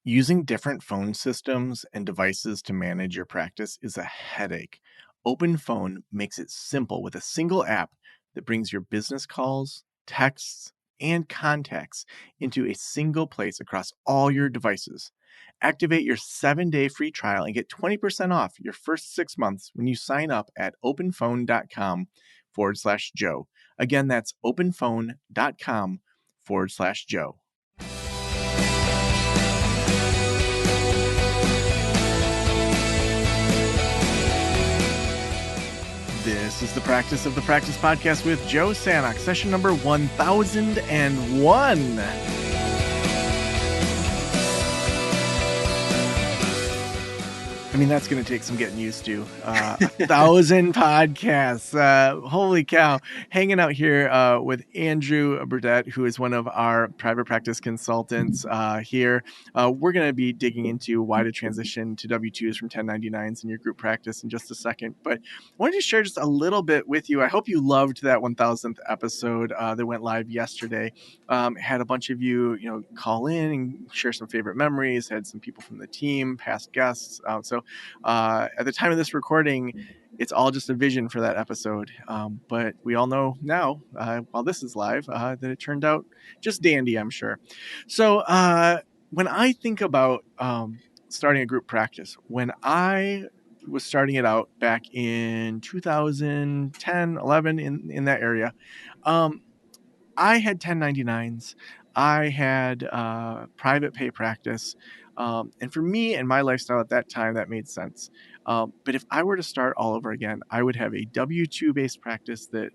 Using different phone systems and devices to manage your practice is a headache. Open Phone makes it simple with a single app that brings your business calls, texts, and contacts into a single place across all your devices. Activate your 7-day free trial and get 20% off your first 6 months when you sign up at openphone.com/Joe. Again, that's openphone.com/Joe. This is the Practice of the Practice podcast with Joe Sanok, session number 1001. I mean, that's going to take some getting used to. 1,000 podcasts. Holy cow. Hanging out here with Andrew Burdette, who is one of our private practice consultants here. We're going to be digging into why to transition to W-2s from 1099s in your group practice in just a second. But I wanted to share just a little bit with you. I hope you loved that 1,000th episode that went live yesterday. Had a bunch of you, call in and share some favorite memories. Had some people from the team, past guests. So at the time of this recording, it's all just a vision for that episode. But we all know now, while this is live, that it turned out just dandy, I'm sure. So when I think about starting a group practice, when I was starting it out back in 2010, 11, in that area, I had 1099s. I had private pay practice. And for me and my lifestyle at that time, that made sense. But if I were to start all over again, I would have a W-2 based practice that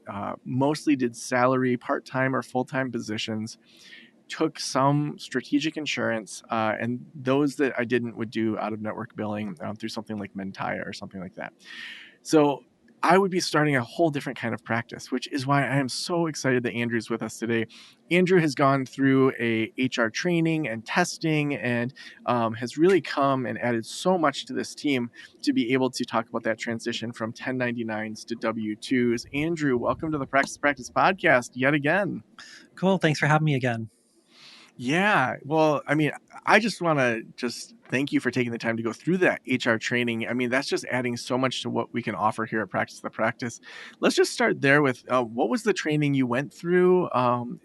mostly did salary, part-time or full-time positions, took some strategic insurance, and those that I didn't would do out-of-network billing through something like Mentaya or something like that. So I would be starting a whole different kind of practice, which is why I am so excited that Andrew's with us today. Andrew has gone through a HR training and testing and has really come and added so much to this team to be able to talk about that transition from 1099s to W-2s. Andrew, welcome to the Practice podcast yet again. Cool. Thanks for having me again. Yeah. Well, I mean, I just want to thank you for taking the time to go through that HR training. I mean, that's just adding so much to what we can offer here at Practice the Practice. Let's just start there with what was the training you went through?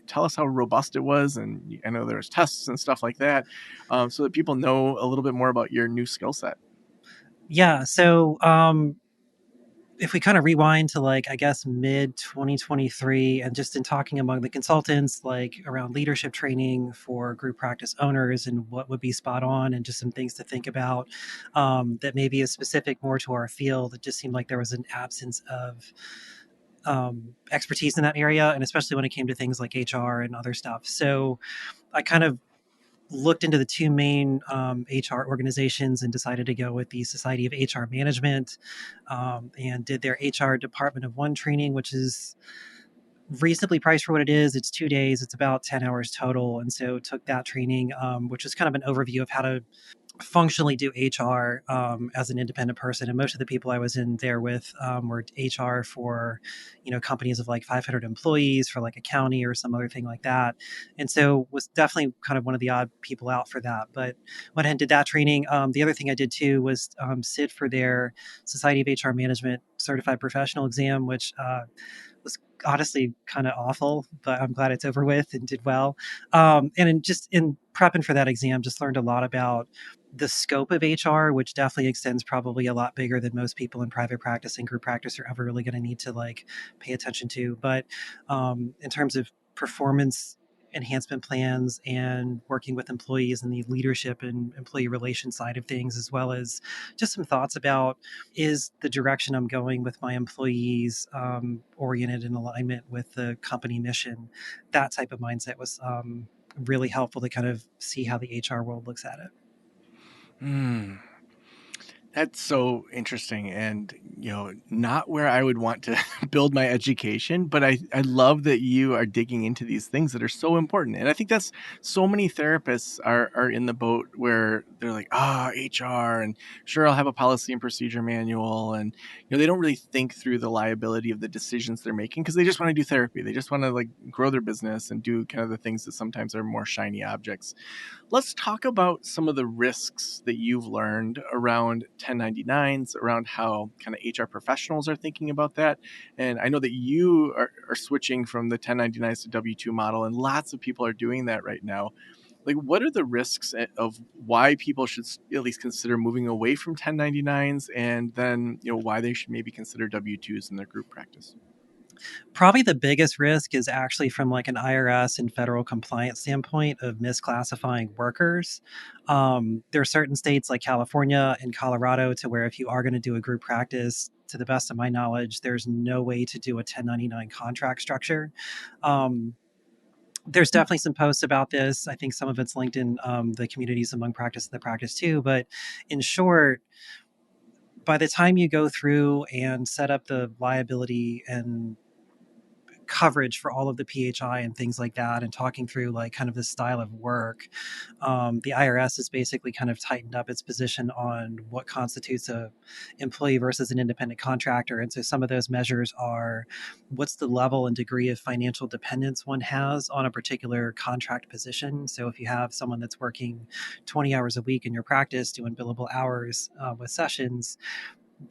Tell us how robust it was. And I know there's tests and stuff like that, so that people know a little bit more about your new skill set. Yeah. So if we kind of rewind to I guess mid 2023, and just in talking among the consultants, around leadership training for group practice owners and what would be spot on and just some things to think about that maybe is specific more to our field. It just seemed like there was an absence of expertise in that area, and especially when it came to things like HR and other stuff. So I kind of looked into the two main HR organizations and decided to go with the Society of HR Management, and did their HR Department of One training, which is reasonably priced for what it is. It's 2 days, it's about 10 hours total. And so took that training, which is kind of an overview of how to functionally do HR as an independent person. And most of the people I was in there with were HR for, companies of 500 employees, for a county or some other thing like that. And so was definitely kind of one of the odd people out for that. But went ahead and did that training. The other thing I did too was sit for their Society of HR Management Certified Professional exam, which was honestly kind of awful, but I'm glad it's over with and did well. In prepping for that exam, just learned a lot about the scope of HR, which definitely extends probably a lot bigger than most people in private practice and group practice are ever really going to need to pay attention to. But in terms of performance enhancement plans and working with employees and the leadership and employee relations side of things, as well as just some thoughts about, is the direction I'm going with my employees oriented in alignment with the company mission? That type of mindset was really helpful to kind of see how the HR world looks at it. That's so interesting, and not where I would want to build my education, but I love that you are digging into these things that are so important. And I think that's so many therapists are in the boat where they're like, HR, and sure, I'll have a policy and procedure manual, and they don't really think through the liability of the decisions they're making because they just want to do therapy. They just want to like grow their business and do kind of the things that sometimes are more shiny objects. Let's talk about some of the risks that you've learned around 1099s, around how kind of HR professionals are thinking about that. And I know that you are switching from the 1099s to W-2 model, and lots of people are doing that right now. Like, what are the risks of why people should at least consider moving away from 1099s, and then, why they should maybe consider W-2s in their group practice? Probably the biggest risk is actually from like an IRS and federal compliance standpoint of misclassifying workers. There are certain states like California and Colorado to where if you are going to do a group practice, to the best of my knowledge, there's no way to do a 1099 contract structure. Um, there's definitely some posts about this. I think some of it's linked in the communities among practice and the practice too. But in short, by the time you go through and set up the liability and coverage for all of the PHI and things like that, and talking through like kind of the style of work, the IRS has basically kind of tightened up its position on what constitutes a employee versus an independent contractor. And so some of those measures are what's the level and degree of financial dependence one has on a particular contract position. So if you have someone that's working 20 hours a week in your practice doing billable hours with sessions,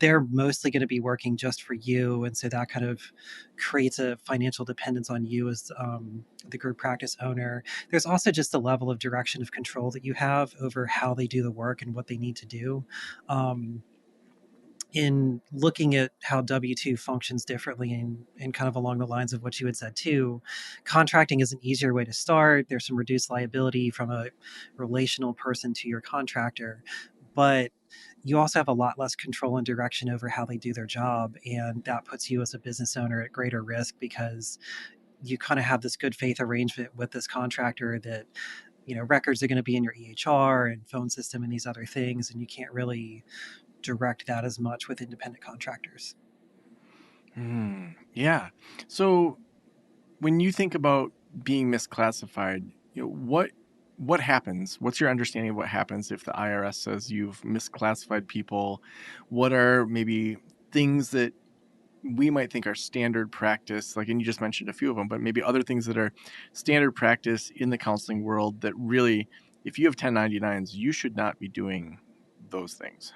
they're mostly going to be working just for you. And so that kind of creates a financial dependence on you as the group practice owner. There's also just a level of direction of control that you have over how they do the work and what they need to do. Um, in looking at how W 2 functions differently and kind of along the lines of what you had said too, contracting is an easier way to start. There's some reduced liability from a relational person to your contractor, but you also have a lot less control and direction over how they do their job. And that puts you as a business owner at greater risk because you kind of have this good faith arrangement with this contractor that, records are going to be in your EHR and phone system and these other things. And you can't really direct that as much with independent contractors. Yeah. So when you think about being misclassified, what happens? What's your understanding of what happens if the IRS says you've misclassified people? What are maybe things that we might think are standard practice, like, and you just mentioned a few of them, but maybe other things that are standard practice in the counseling world that really, if you have 1099s, you should not be doing those things?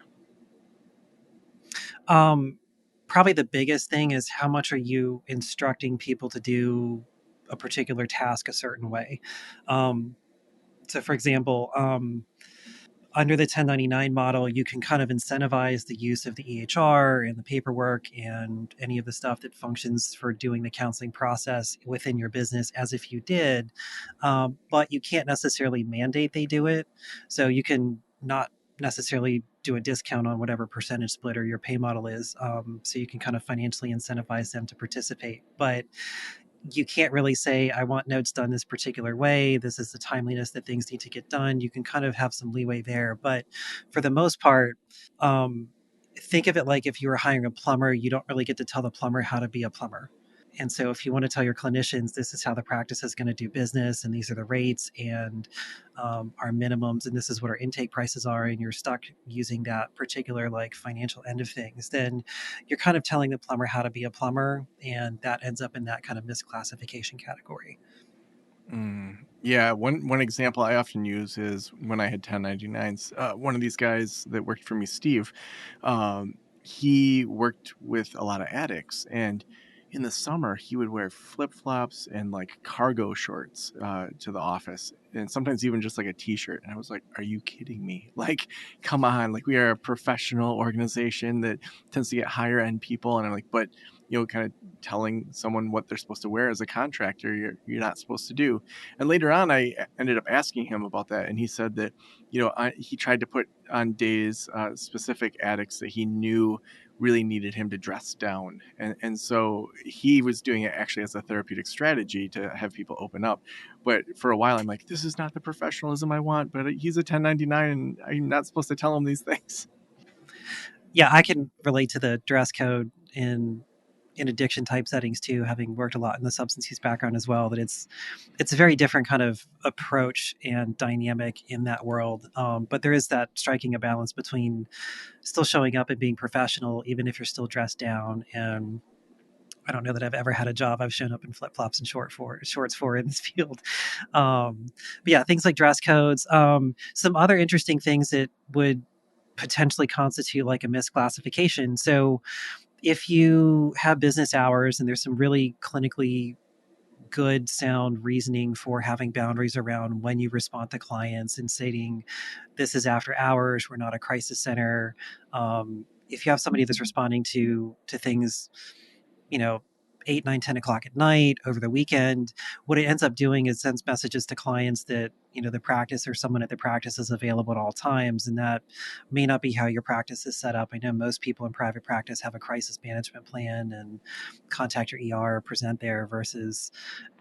Um, Probably the biggest thing is how much are you instructing people to do a particular task a certain way. Um, so, for example, under the 1099 model, you can kind of incentivize the use of the EHR and the paperwork and any of the stuff that functions for doing the counseling process within your business as if you did. But you can't necessarily mandate they do it. So you can not necessarily do a discount on whatever percentage split or your pay model is. So you can kind of financially incentivize them to participate. But you can't really say, I want notes done this particular way. This is the timeliness that things need to get done. You can kind of have some leeway there. But for the most part, um, think of it like if you were hiring a plumber, you don't really get to tell the plumber how to be a plumber. And so if you want to tell your clinicians, this is how the practice is going to do business, and these are the rates and our minimums, and this is what our intake prices are, and you're stuck using that particular like financial end of things, then you're kind of telling the plumber how to be a plumber, and that ends up in that kind of misclassification category. Yeah, one example I often use is when I had 1099s. One of these guys that worked for me, Steve, he worked with a lot of addicts, and in the summer he would wear flip flops and like cargo shorts to the office, and sometimes even just like a t-shirt. And I was like, "Are you kidding me? Like, come on! Like, we are a professional organization that tends to get higher end people." And I'm like, "But." Kind of telling someone what they're supposed to wear as a contractor, you're not supposed to do. And later on, I ended up asking him about that, and he said that, he tried to put on days specific addicts that he knew really needed him to dress down, and so he was doing it actually as a therapeutic strategy to have people open up. But for a while, I'm like, this is not the professionalism I want. But he's a 1099, and I'm not supposed to tell him these things. Yeah, I can relate to the dress code in addiction type settings too, having worked a lot in the substance use background as well. That it's a very different kind of approach and dynamic in that world. But there is that striking a balance between still showing up and being professional, even if you're still dressed down. And I don't know that I've ever had a job I've shown up in flip flops and shorts for in this field. Um, but yeah, things like dress codes. Some other interesting things that would potentially constitute like a misclassification. So if you have business hours and there's some really clinically good sound reasoning for having boundaries around when you respond to clients and stating this is after hours, we're not a crisis center. If you have somebody that's responding to things, you know, 8, 9, 10 o'clock at night over the weekend, what it ends up doing is sends messages to clients that, the practice or someone at the practice is available at all times. And that may not be how your practice is set up. I know most people in private practice have a crisis management plan and contact your ER or present there versus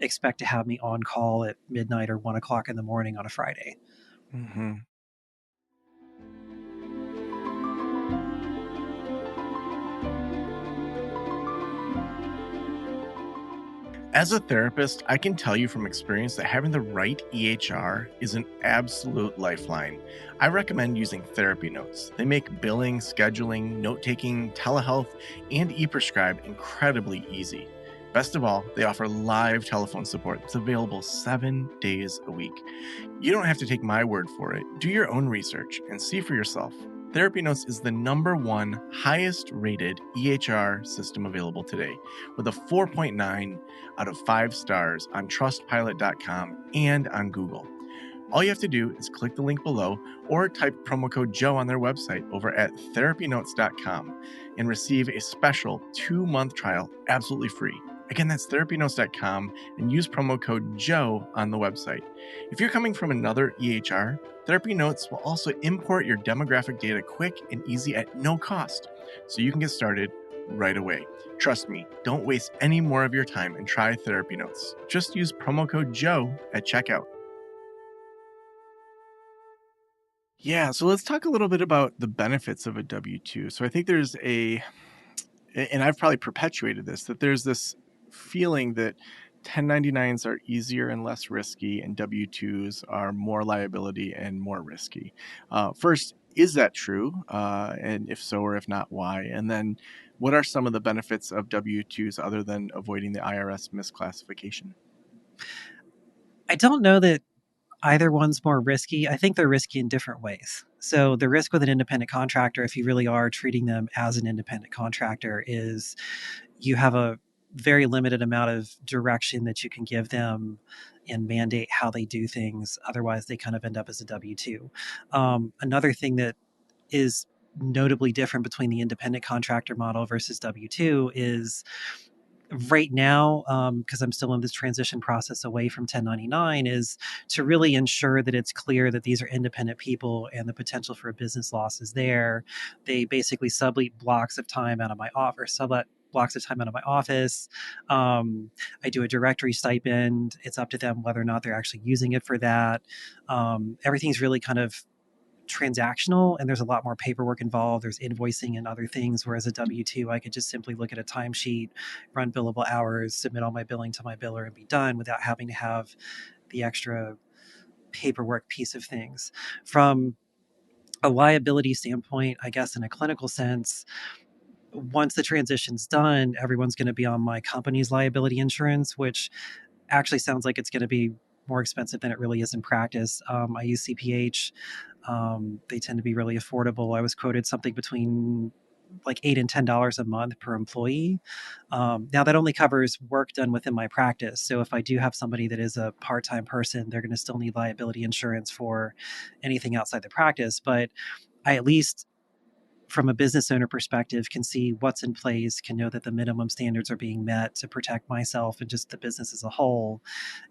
expect to have me on call at midnight or 1 o'clock in the morning on a Friday. Mm-hmm. As a therapist, I can tell you from experience that having the right EHR is an absolute lifeline. I recommend using therapy notes. They make billing, scheduling, note taking, telehealth, and e prescribe incredibly easy. Best of all, they offer live telephone support that's available 7 days a week. You don't have to take my word for it. Do your own research and see for yourself. Therapy Notes is the #1 highest rated EHR system available today, with a 4.9 out of 5 stars on trustpilot.com and on Google. All you have to do is click the link below or type promo code Joe on their website over at therapynotes.com and receive a special 2-month trial absolutely free. Again, that's therapynotes.com and use promo code Joe on the website. If you're coming from another EHR, Therapy Notes will also import your demographic data quick and easy at no cost, so you can get started right away. Trust me, don't waste any more of your time and try Therapy Notes. Just use promo code Joe at checkout. Yeah, so let's talk a little bit about the benefits of a W-2. So I think there's and I've probably perpetuated this, that there's this feeling that 1099s are easier and less risky, and W-2s are more liability and more risky. First, is that true? And if so, or if not, why? And then what are some of the benefits of W-2s other than avoiding the IRS misclassification? I don't know that either one's more risky. I think they're risky in different ways. So the risk with an independent contractor, if you really are treating them as an independent contractor, is you have a very limited amount of direction that you can give them and mandate how they do things. Otherwise, they kind of end up as a W 2. Another thing that is notably different between the independent contractor model versus W 2 is right now, because I'm still in this transition process away from 1099, is to really ensure that it's clear that these are independent people and the potential for a business loss is there. They basically sublet blocks of time out of my office, sublet blocks of time out of my office. I do a directory stipend. It's up to them whether or not they're actually using it for that. Everything's really kind of transactional and there's a lot more paperwork involved. There's invoicing and other things. Whereas a W 2, I could just simply look at a timesheet, run billable hours, submit all my billing to my biller, and be done without having to have the extra paperwork piece of things. From a liability standpoint, I guess in a clinical sense, once the transition's done, everyone's going to be on my company's liability insurance, which actually sounds like it's going to be more expensive than it really is in practice. I use CPH. They tend to be really affordable. I was quoted something between like $8 and $10 a month per employee. Now that only covers work done within my practice. So if I do have somebody that is a part-time person, they're going to still need liability insurance for anything outside the practice. But I at least from a business owner perspective can see what's in place, can know that the minimum standards are being met to protect myself and just the business as a whole,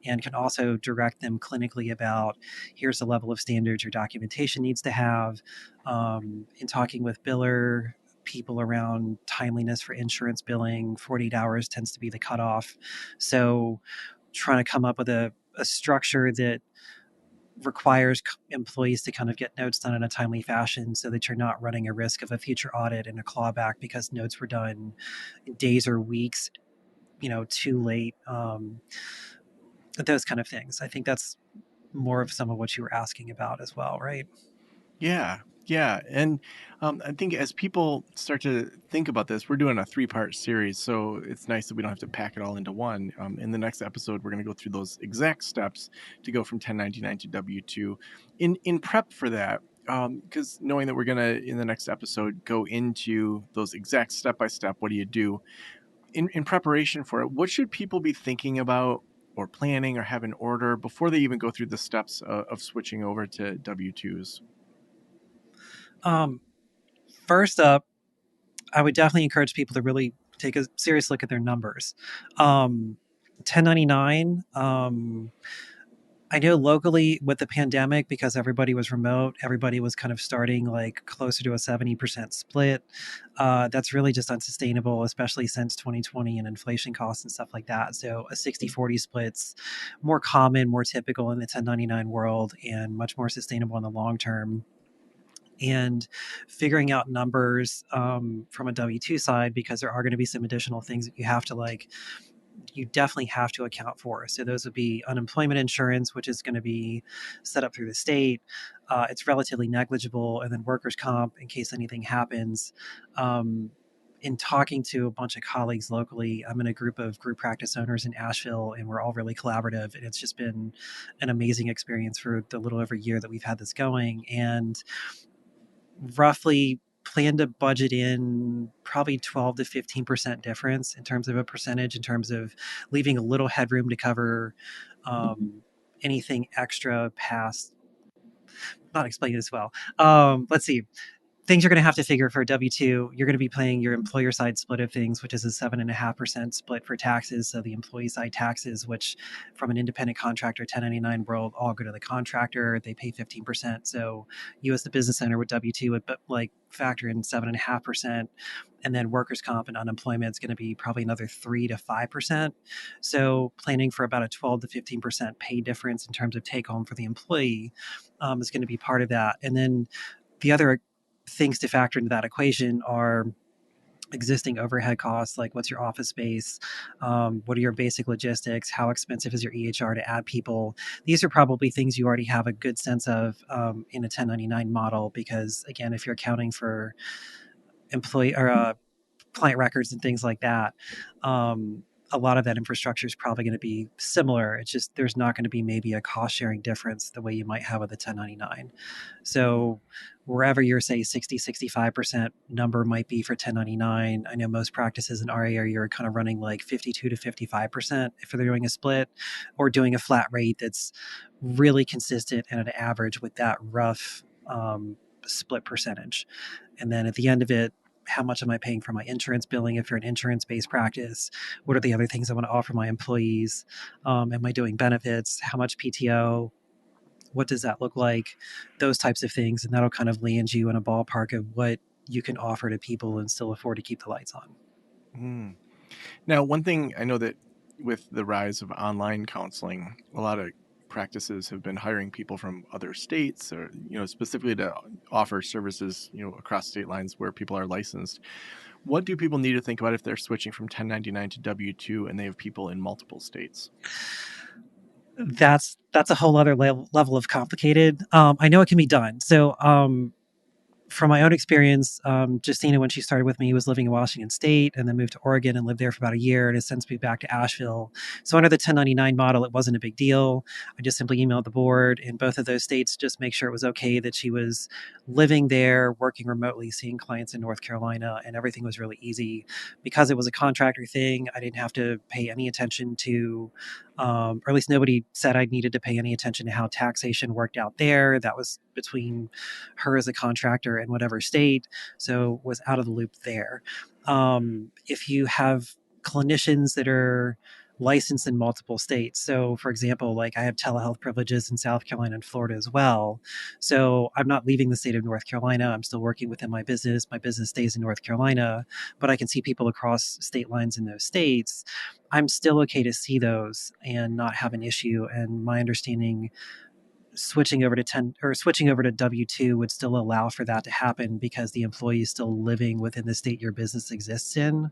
and can also direct them clinically about here's the level of standards your documentation needs to have. In talking with biller people around timeliness for insurance billing, 48 hours tends to be the cutoff. So trying to come up with a structure that requires employees to kind of get notes done in a timely fashion so that you're not running a risk of a future audit and a clawback because notes were done days or weeks, too late. Those kind of things. I think that's more of some of what you were asking about as well, right? Yeah, yeah, and I think as people start to think about this, we're doing a three-part series, so it's nice that we don't have to pack it all into one. In the next episode, we're going to go through those exact steps to go from 1099 to W-2. In prep for that, because knowing that we're going to in the next episode go into those exact step by step, what do you do in preparation for it? What should people be thinking about or planning or have in order before they even go through the steps of switching over to W-2s? Um, First up, I would definitely encourage people to really take a serious look at their numbers. 1099, I know locally with the pandemic, because everybody was remote, everybody was kind of starting like closer to a 70% split. That's really just unsustainable, especially since 2020 and inflation costs and stuff like that. So a 60/40 split's more common, more typical in the 1099 world, and much more sustainable in the long term. And figuring out numbers from a W-2 side, because there are going to be some additional things that you definitely have to account for. So those would be unemployment insurance, which is going to be set up through the state. It's relatively negligible, and then workers' comp in case anything happens. Um, in talking to a bunch of colleagues locally, I'm in a group of group practice owners in Asheville, and we're all really collaborative. And it's just been an amazing experience for the little over a year that we've had this going. And roughly plan to budget in probably 12 to 15% difference in terms of a percentage, in terms of leaving a little headroom to cover anything extra past. Not explaining this well. Let's see, things you're going to have to figure for W-2. You're going to be paying your employer side split of things, which is a 7.5% split for taxes. So the employee side taxes, which from an independent contractor 1099 world, all go to the contractor. They pay 15%. So you as the business owner with W-2 would like factor in 7.5%. And then workers' comp and unemployment is going to be probably another 3 to 5%. So planning for about a 12 to 15% pay difference in terms of take home for the employee is going to be part of that. And then the other things to factor into that equation are existing overhead costs, like what's your office space, what are your basic logistics, how expensive is your EHR to add people. These are probably things you already have a good sense of in a 1099 model, because again, if you're accounting for employee or client records and things like that, a lot of that infrastructure is probably going to be similar. It's just there's not going to be maybe a cost sharing difference the way you might have with a 1099. So wherever your say 60-65% number might be for 1099, I know most practices in our area are kind of running like 52 to 55% if they're doing a split, or doing a flat rate that's really consistent and an average with that rough split percentage. And then at the end of it, how much am I paying for my insurance billing if you're an insurance based practice? What are the other things I want to offer my employees? Am I doing benefits? How much PTO? What does that look like? Those types of things. And that'll kind of land you in a ballpark of what you can offer to people and still afford to keep the lights on. Mm. Now, one thing I know that with the rise of online counseling, a lot of practices have been hiring people from other states, or specifically to offer services across state lines where people are licensed. What do people need to think about if they're switching from 1099 to W-2 and they have people in multiple states? That's a whole other level of complicated. I know it can be done. So from my own experience, Justina, when she started with me, was living in Washington State and then moved to Oregon and lived there for about a year and has since moved back to Asheville. So under the 1099 model, it wasn't a big deal. I just simply emailed the board in both of those states, just make sure it was okay that she was living there, working remotely, seeing clients in North Carolina, and everything was really easy. Because it was a contractor thing, I didn't have to pay any attention to, or at least nobody said I needed to pay any attention to how taxation worked out there. That was between her as a contractor in whatever state, so was out of the loop there. If you have clinicians that are licensed in multiple states, so for example, like I have telehealth privileges in South Carolina and Florida as well, so I'm not leaving the state of North Carolina. I'm still working within my business. My business stays in North Carolina, but I can see people across state lines in those states. I'm still okay to see those and not have an issue. And my understanding switching over to W-2 would still allow for that to happen because the employee is still living within the state your business exists in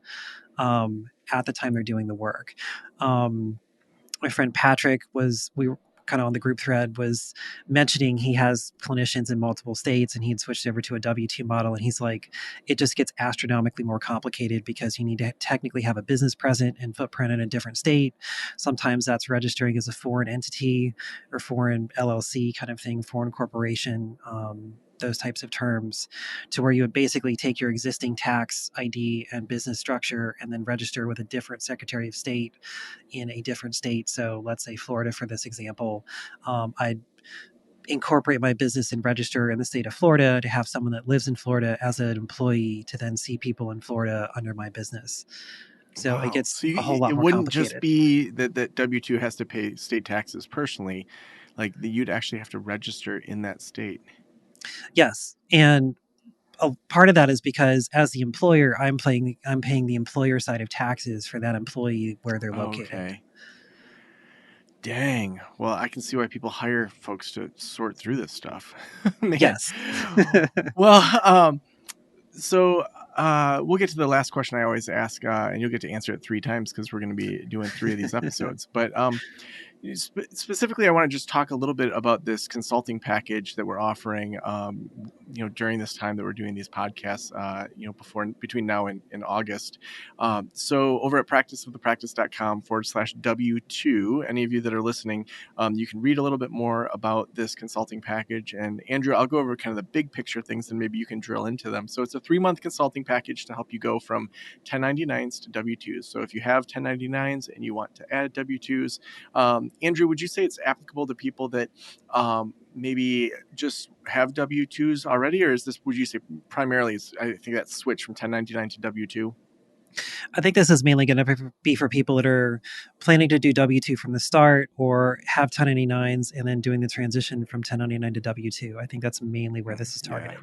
at the time they're doing the work. My friend Patrick we were kind of on the group thread, was mentioning he has clinicians in multiple states and he'd switched over to a W-2 model. And he's like, it just gets astronomically more complicated because you need to technically have a business present and footprint in a different state. Sometimes that's registering as a foreign entity or foreign LLC kind of thing, foreign corporation. Those types of terms, to where you would basically take your existing tax ID and business structure and then register with a different Secretary of State in a different state. So let's say Florida for this example. I'd incorporate my business and register in the state of Florida to have someone that lives in Florida as an employee to then see people in Florida under my business. So it Wow. gets So a whole lot it more wouldn't just complicated. be that W-2 has to pay state taxes personally, like you'd actually have to register in that state. Yes. And a part of that is because as the employer, I'm paying the employer side of taxes for that employee where they're located. Okay. Dang. Well, I can see why people hire folks to sort through this stuff. Man. Yes. Well, so we'll get to the last question I always ask, and you'll get to answer it 3 times because we're going to be doing 3 of these episodes. But specifically, I want to just talk a little bit about this consulting package that we're offering, during this time that we're doing these podcasts, between now and August. So over at practiceofthepractice.com/W2, any of you that are listening, you can read a little bit more about this consulting package. And Andrew, I'll go over kind of the big picture things and maybe you can drill into them. So it's a 3-month consulting package to help you go from 1099s to W2s. So if you have 1099s and you want to add W2s, Andrew, would you say it's applicable to people that maybe just have W-2s already, or would you say primarily, I think that switch from 1099 to W-2? I think this is mainly going to be for people that are planning to do W-2 from the start or have 1099s and then doing the transition from 1099 to W-2. I think that's mainly where this is Yeah. targeted.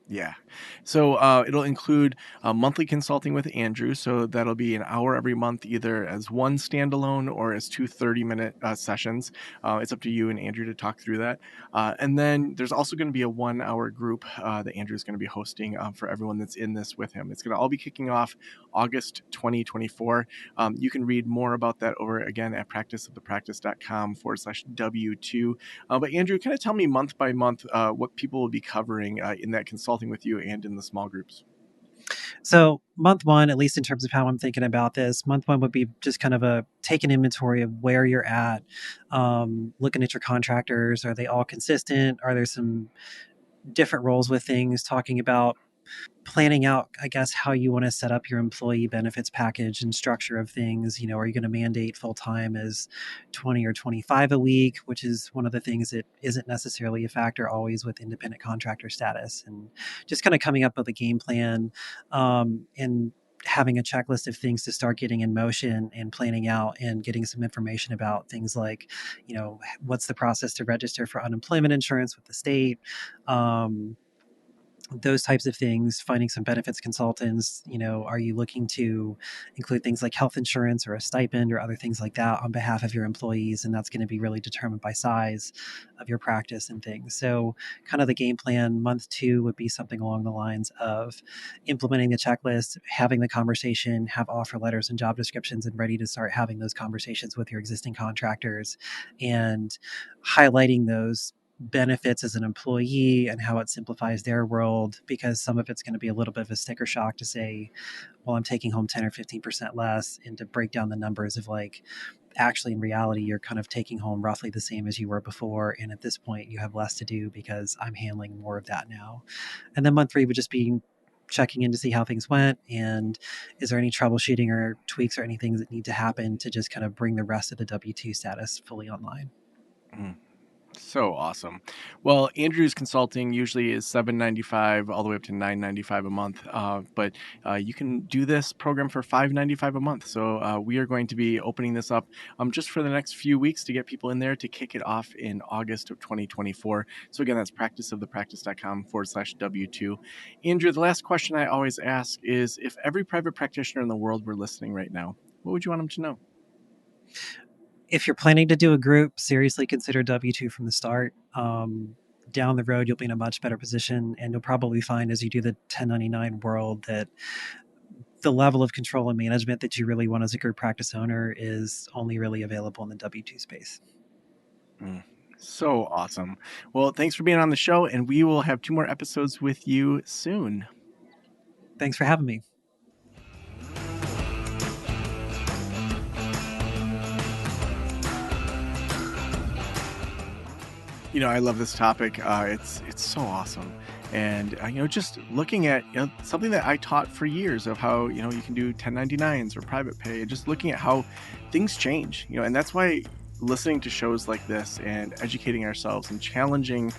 Yeah. So it'll include monthly consulting with Andrew. So that'll be an hour every month, either as one standalone or as 2 30-minute sessions. It's up to you and Andrew to talk through that. And then there's also going to be a 1-hour group that Andrew's going to be hosting for everyone that's in this with him. It's going to all be kicking off August 2024. You can read more about that over again at practiceofthepractice.com/W2. But Andrew, kind of tell me month by month what people will be covering in that consulting with you and in the small groups. So month one, at least in terms of how I'm thinking about this, month one would be just kind of take an inventory of where you're at, looking at your contractors. Are they all consistent? Are there some different roles with things? Talking about planning out, I guess, how you want to set up your employee benefits package and structure of things. Are you going to mandate full time as 20 or 25 a week, which is one of the things that isn't necessarily a factor always with independent contractor status, and just kind of coming up with a game plan and having a checklist of things to start getting in motion and planning out and getting some information about things like, what's the process to register for unemployment insurance with the state, those types of things, finding some benefits consultants. Are you looking to include things like health insurance or a stipend or other things like that on behalf of your employees? And that's going to be really determined by size of your practice and things. So kind of the game plan, month 2 would be something along the lines of implementing the checklist, having the conversation, have offer letters and job descriptions, and ready to start having those conversations with your existing contractors and highlighting those benefits as an employee and how it simplifies their world, because some of it's going to be a little bit of a sticker shock to say, well, I'm taking home 10 or 15% less, and to break down the numbers of like, actually in reality, you're kind of taking home roughly the same as you were before. And at this point you have less to do because I'm handling more of that now. And then month 3 would just be checking in to see how things went, and is there any troubleshooting or tweaks or anything that need to happen to just kind of bring the rest of the W-2 status fully online. Mm. So awesome. Well, Andrew's consulting usually is $7.95 all the way up to $9.95 a month, but you can do this program for $5.95 a month. So we are going to be opening this up just for the next few weeks to get people in there to kick it off in August of 2024. So again, that's practiceofthepractice.com/W2. Andrew, the last question I always ask is, if every private practitioner in the world were listening right now, what would you want them to know? If you're planning to do a group, seriously consider W-2 from the start. Down the road, you'll be in a much better position, and you'll probably find as you do the 1099 world that the level of control and management that you really want as a group practice owner is only really available in the W-2 space. So awesome. Well, thanks for being on the show, and we will have 2 more episodes with you soon. Thanks for having me. I love this topic. It's so awesome. And, just looking at something that I taught for years of how, you can do 1099s or private pay, just looking at how things change, and that's why listening to shows like this and educating ourselves and challenging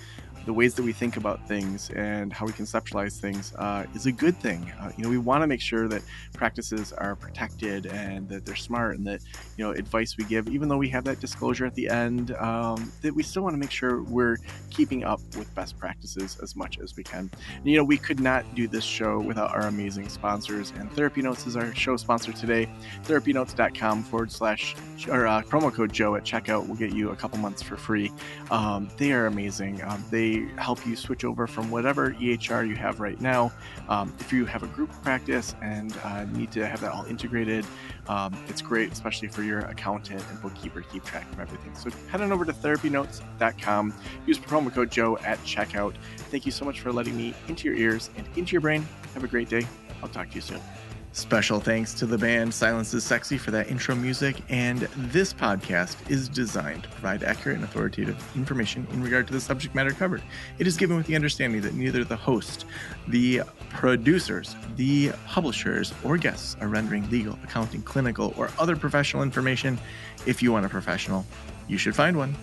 the ways that we think about things and how we conceptualize things is a good thing. We want to make sure that practices are protected and that they're smart, and that advice we give, even though we have that disclosure at the end, that we still want to make sure we're keeping up with best practices as much as we can. And, we could not do this show without our amazing sponsors, and Therapy Notes is our show sponsor today. therapynotes.com / promo code Joe at checkout will get you a couple months for free. They are amazing. They help you switch over from whatever EHR you have right now. If you have a group practice and need to have that all integrated, it's great, especially for your accountant and bookkeeper to keep track of everything. So head on over to therapynotes.com, use promo code Joe at checkout. Thank you so much for letting me into your ears and into your brain. Have a great day. I'll talk to you soon. Special thanks to the band Silence is Sexy for that intro music, and this podcast is designed to provide accurate and authoritative information in regard to the subject matter covered. It is given with the understanding that neither the host, the producers, the publishers, or guests are rendering legal, accounting, clinical, or other professional information. If you want a professional, you should find one.